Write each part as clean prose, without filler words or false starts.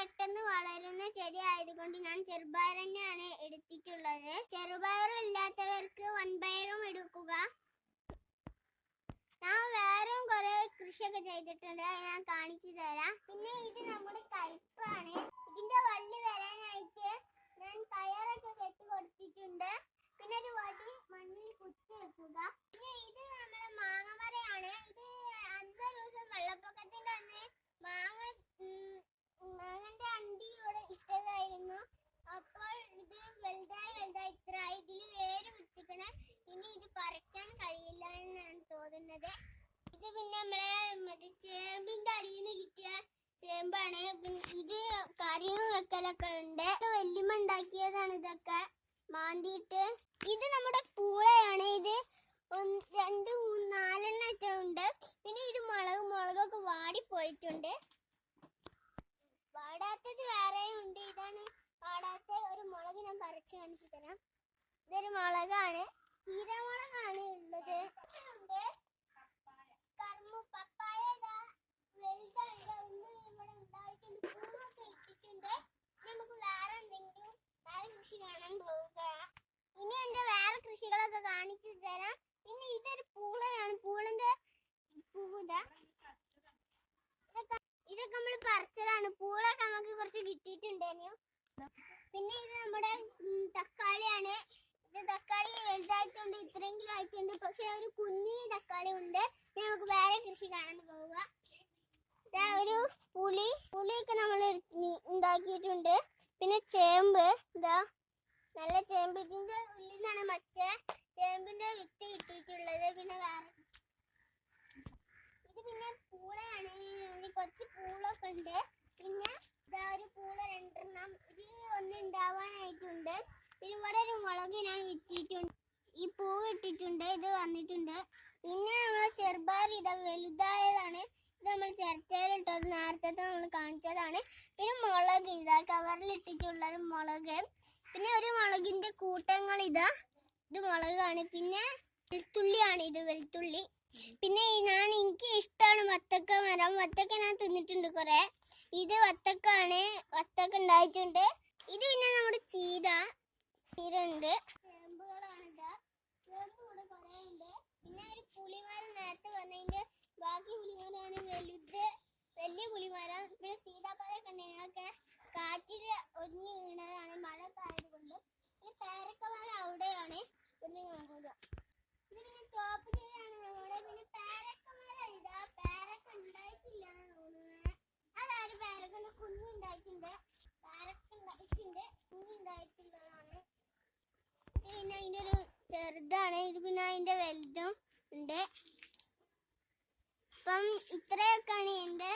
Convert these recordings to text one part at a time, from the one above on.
പെട്ടെന്ന് വളരുന്ന ചെടി ആയതുകൊണ്ട് ഞാൻ ചെറുപയർ തന്നെയാണ് എടുത്തിട്ടുള്ളത്. ചെറുപയർ ഇല്ലാത്തവർക്ക് വൻപയറും എടുക്കുക. ഞാൻ വേറെ കുറെ കൃഷിയൊക്കെ ചെയ്തിട്ടുണ്ട്, ഞാൻ കാണിച്ചു തരാം. പിന്നെ ഇത് നമ്മുടെ കയ്പാണ്. ഇതിന്റെ വള്ളി വരാനായിട്ട് ഞാൻ കയറൊക്കെ കെട്ടി കൊടുത്തിട്ടുണ്ട്. പിന്നെ ഒരു വടി മണ്ണിൽ കുത്തി വെക്കുക. പിന്നെ ഇത് നമ്മുടെ മാങ്ങമരയാണ്. ഇത് അന്നത്തെ ദിവസം വെള്ളപ്പൊക്കത്തിന്റെ അന്ന് മാങ്ങന്റെ അണ്ടി ഇവിടെ ഇട്ടതായിരുന്നു. അപ്പോൾ ഇത് വലുതായി ഇത്രയായി. ഇതിൽ വേര് പിടിച്ചിരിക്കണം. ഇനി ഇത് പറിക്കാൻ കഴിയില്ല എന്നാണ് തോന്നുന്നത്. ഇത് പിന്നെ നമ്മളെ ചേമ്പിന്റെ അടിയിൽ നിന്ന് കിട്ടിയ ചേമ്പാണ്. ഇത് കറിയും വെക്കലൊക്കെ ഉണ്ട്. വല്യമ്മ ഉണ്ടാക്കിയതാണ് ഇതൊക്കെ മാന്തിയിട്ട്. ഇത് നമ്മുടെ പൂളയാണ്. ഇത് 2, 3, 4 എണ്ണം ഉണ്ട്. പിന്നെ ഇത് മുളകൊക്കെ വാടിപ്പോയിട്ടുണ്ട്. വാടാത്തത് വേറെയും ഉണ്ട്. ഇതാണ് വാടാത്ത ഒരു മുളക്. ഞാൻ പറിച്ച് കാണിച്ചു തരാം. ഇതൊരു മുളകാണ്, ചീരമുളകാണ് ഉള്ളത്. പപ്പായ വലുതുണ്ട്, ഒന്ന് ഇവിടെ ഉണ്ടായിട്ടുണ്ട്, പൂവൊക്കെ ഇട്ടിട്ടുണ്ട്. നമുക്ക് വേറെ എന്തെങ്കിലും കൃഷി കാണാൻ പോവുക. ഇനി എന്റെ വേറെ കൃഷികളൊക്കെ കാണിച്ചു തരാം. പിന്നെ ഇതൊരു പൂളയാണ്. പൂളിന്റെ പൂത ഇതൊക്കെ നമ്മൾ പറിച്ചതാണ്. പൂളൊക്കെ നമുക്ക് കുറച്ച് കിട്ടിയിട്ടുണ്ടേനു. പിന്നെ ഇത് നമ്മുടെ തക്കാളിയാണ്. ഇത് തക്കാളി വലുതായിട്ടുണ്ട്, ഇത്രയെങ്കിലും ആയിട്ടുണ്ട്. പക്ഷെ ഒരു കുഞ്ഞി തക്കാളി ഉണ്ട്. നമുക്ക് വേറെ കൃഷി കാണാൻ പോവുക. ഒരു പുളിയൊക്കെ നമ്മൾ ഉണ്ടാക്കിയിട്ടുണ്ട്. പിന്നെ ചേമ്പ്, ഇതാ നല്ല ചേമ്പ്. ഇതിന്റെ ഉള്ളിൽ നിന്നാണ് മറ്റേ ചേമ്പിന്റെ വിത്ത് കിട്ടിയിട്ടുള്ളത്. പിന്നെ വേറെ ഇത് പിന്നെ പൂളയാണ്. കുറച്ച് പൂളൊക്കെ ഉണ്ട്. പിന്നെ ഇതാ ഒരു പൂള 2 എണ്ണം. ഇത് ഒന്ന് ഉണ്ടാവാനായിട്ടുണ്ട്. പിന്നെ ഇവിടെ ഒരു മുളക് ഞാൻ വിറ്റിട്ടുണ്ട്. ഈ പൂവ് ഇട്ടിട്ടുണ്ട്, ഇത് വന്നിട്ടുണ്ട്. പിന്നെ നമ്മളെ ചെറുപയർ ഇതാ വലുതായതാണ്. ഇത് നമ്മൾ ചിരട്ടയിലിട്ടത് നേരത്തെ നമ്മൾ കാണിച്ചതാണ്. പിന്നെ മുളക് ഇതാ കവറിൽ ഇട്ടിട്ടുള്ളത് മുളക്. പിന്നെ ഒരു മുളകിന്റെ കൂട്ടങ്ങൾ ഇതാ, ഇത് മുളകാണ്. പിന്നെ വെളുത്തുള്ളിയാണ്, ഇത് വെളുത്തുള്ളി. പിന്നെ എനിക്ക് ഇഷ്ടമാണ് വത്തക്ക മരം. വത്തക്ക ഞാൻ തിന്നിട്ടുണ്ട് കുറെ. ഇത് വത്തക്കാണ്, വത്തക്ക ഉണ്ടായിട്ടുണ്ട്. ഇത് പിന്നെ നമ്മുടെ ചീര ഉണ്ട്. ചേമ്പുകളാണ് ഇതാ, ചേമ്പ് ഇവിടെ കുറെ ഉണ്ട്. പിന്നെ ഒരു പുളിമരം നേരത്തെ പറഞ്ഞതിന്റെ ബാക്കി പുളിമരമാണ് വലിയ പുളിമരം. പിന്നെ സീതാപ്പഴമൊക്കെ ഉണ്ട്. ഞങ്ങൾക്ക് കാറ്റിൽ ഒടിഞ്ഞു വീണതാണ്, മഴ ആയതുകൊണ്ട്. പിന്നെ പേരക്കമരം അവിടെയാണ്. പിന്നെ ഇത് പിന്നെ ചോപ്പ് ചീരയാണ് നമ്മുടെ. പിന്നെ പേരക്കമരം ഇതാ, പേരക്ക ഉണ്ടായിട്ടില്ല തോന്നുന്നത്. അതായത് പേരക്കന്റെ കുഞ്ഞുണ്ടായിട്ടുണ്ട്. കുഞ്ഞുണ്ടായിട്ടുള്ളതാണ്. പിന്നെ അതിന്റെ ഒരു ചെറുതാണ്. ഇത് പിന്നെ അതിന്റെ വലുതും ഉണ്ട്. അപ്പം ഇത്രയൊക്കെയാണ് എൻ്റെ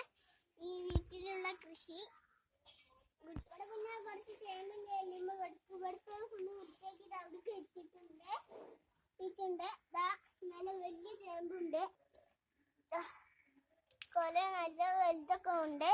ഈ വീട്ടിലുള്ള കൃഷി. ഇവിടെ പിന്നെ കുറച്ച് ചേമ്പിന്റെ എല്ലുമ്പോ ഇവിടുത്തെ ഫുള്ള് വൃത്തിയാക്കിയിട്ട് അവിടേക്ക് എത്തിയിട്ടുണ്ട്. നല്ല വലിയ ചേമ്പുണ്ട്, കൊല നല്ല വലുതൊക്കെ ഉണ്ട്.